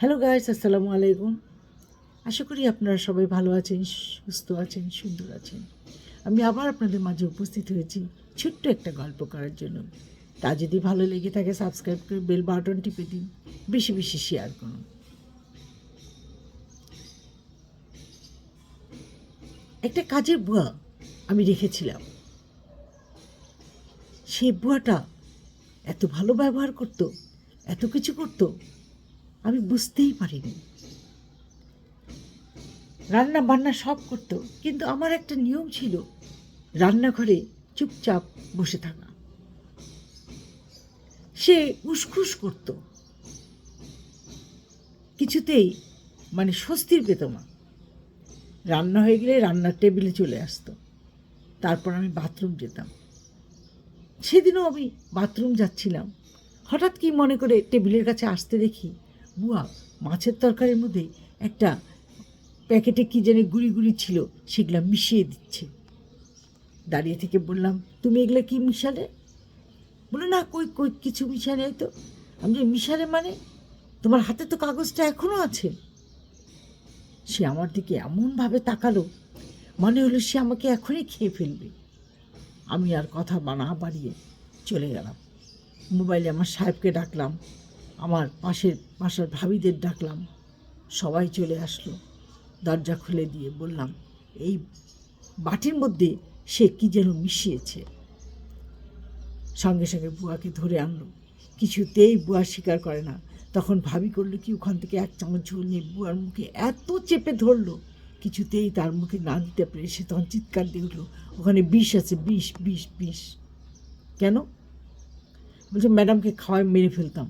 Hello guys, আসসালামু আলাইকুম। আশা করি আপনারা সবাই ভালো আছেন, সুস্থ আছেন, সুন্দর আছেন। আমি আবার আপনাদের মাঝে উপস্থিত হয়েছি ছোট্ট একটা গল্প করার জন্য। তা যদি ভালো লেগে থাকে সাবস্ক্রাইব করে বেল বাটন টিপে দিন, বেশি বেশি শেয়ার করুন। একটা কাজের বুয়া আমি রেখেছিলাম। সেই বুয়াটা এত ভালো ব্যবহার করতো, এত কিছু করতো, আমি বুঝতেই পারিনি। রান্না বান্না সব করতো, কিন্তু আমার একটা নিয়ম ছিল, রান্নাঘরে চুপচাপ বসে থাকা। সে উসখুস করত, কিছুতেই স্বস্তির পেত না। রান্না হয়ে গেলে রান্নার টেবিলে চলে আসতো, তারপর আমি বাথরুম যেতাম। সেদিনও আমি বাথরুম যাচ্ছিলাম, হঠাৎ কি মনে করে টেবিলের কাছে আসতে দেখি বুয়া মাছের তরকারির মধ্যে একটা প্যাকেটে কি যেন গুড়ি গুড়ি ছিল, সেগুলা মিশিয়ে দিচ্ছে। দাঁড়িয়ে থেকে বললাম, তুমি এগুলো কি মিশালে? বলে, না, কই কই কিছু মিশালে নেই তো। আমি যে, মিশালে মানে? তোমার হাতে তো কাগজটা এখনও আছে। সে আমার দিকে এমনভাবে তাকালো, মনে হলো সে আমাকে এখনই খেয়ে ফেলবে। আমি আর কথা না বাড়িয়ে চলে গেলাম। মোবাইলে আমার সাহেবকে ডাকলাম, আমার বাসার ভাবিদের ডাকলাম। সবাই চলে আসলো। দরজা খুলে দিয়ে বললাম, এই বাটির মধ্যে সে কি যেন মিশিয়েছে। সঙ্গে সঙ্গে বুয়াকে ধরে আনলো। কিছুতেই বুয়া স্বীকার করে না। তখন ভাবি করলো কি, ওখান থেকে এক চামচ ঝোল নিয়ে বুয়ার মুখে এত চেপে ধরলো, কিছুতেই তার মুখে না দিতে পেরে সে তখন চিৎকার দিয়ে উঠলো, ওখানে বিষ আছে, বিষ বিষ বিষ। কেন? বলছে, ম্যাডামকে খাওয়ায় মেরে ফেলতাম।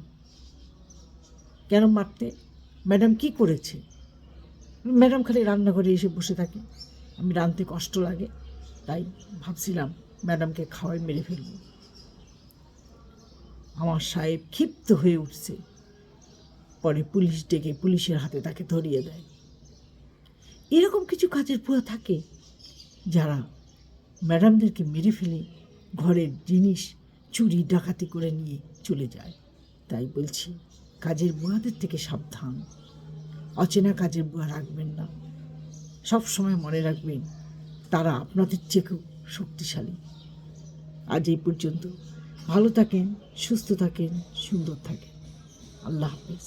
কেন মারতে? ম্যাডাম কি করেছে? ম্যাডাম খালি রান্নাঘরে এসে বসে থাকে, আমি রাঁধতে কষ্ট লাগে, তাই ভাবছিলাম ম্যাডামকে খাওয়ায় মেরে ফেলব। আমার সাহেব ক্ষিপ্ত হয়ে উঠছে। পরে পুলিশ ডেকে পুলিশের হাতে তাকে ধরিয়ে দেয়। এরকম কিছু কাজের বুয়া থাকে যারা ম্যাডামদেরকে মেরে ফেলে ঘরের জিনিস চুরি ডাকাতি করে নিয়ে চলে যায়। তাই বলছি, কাজের বুয়াদের থেকে সাবধান। অচেনা কাজের বুয়া রাখবেন না। সব সময় মনে রাখবেন, তারা আপনাদের চেয়েও শক্তিশালী। আজ এই পর্যন্ত। ভালো থাকেন, সুস্থ থাকেন, সুন্দর থাকেন। আল্লাহ হাফেজ।